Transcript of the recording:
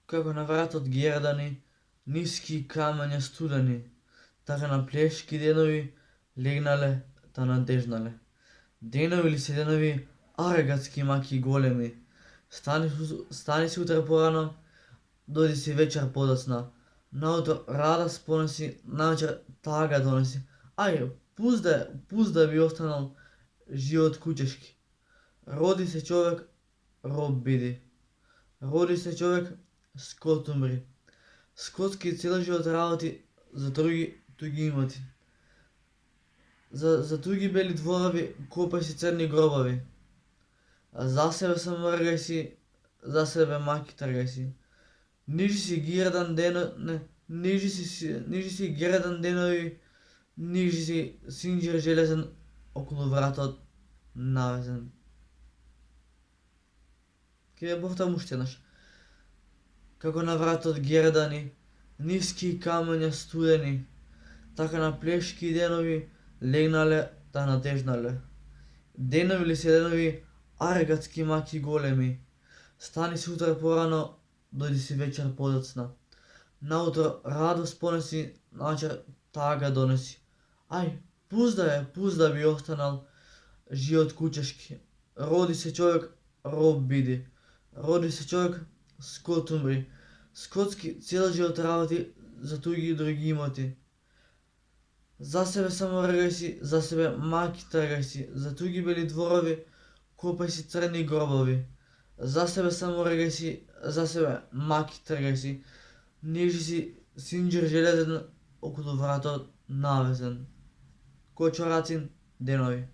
Како на вратот гердани, ниски камења студени, така на плешки денови легнале та надежнале. Денови ли се денови, аргатски маки големи. Стани си утре порано, дојди си вечер подоцна. Наутро рада спонеси, навечер тага донеси. Ај, пузда би останал живот кучешки. Роди се човек, роб биди. Роди се човек, скот умри. Скотски цел живот работи за други туги имоти. За туги бели дворови копај си црни гробови. А за себе само мргај си, за себе маки тргај си. Нижи си гердан денови, нижи си синџир железен околу вратот навезен. Ке ја повторам уште еднаш. Како на вратот гердани, ниски камења студени, така на плешки денови легнале та надежнале. Денови ли се денови, аргатски маки големи. Стани си утре порано, дојди си вечер подоцна. Наутро радост понеси, навечер тага донеси. Ај, пузда би останал живот кучешки. Роди се човек, роб биди. Роди се човек, скот умри. Скотски цел живот работи за туги и други имоти. За себе само ргај си, за себе маки тргај си. За туги бели дворови копај си црни гробови. За себе само ргај си, за себе маки тргај си. Нижи си синџир железен околу вратот навезен. Ко чорацин денови.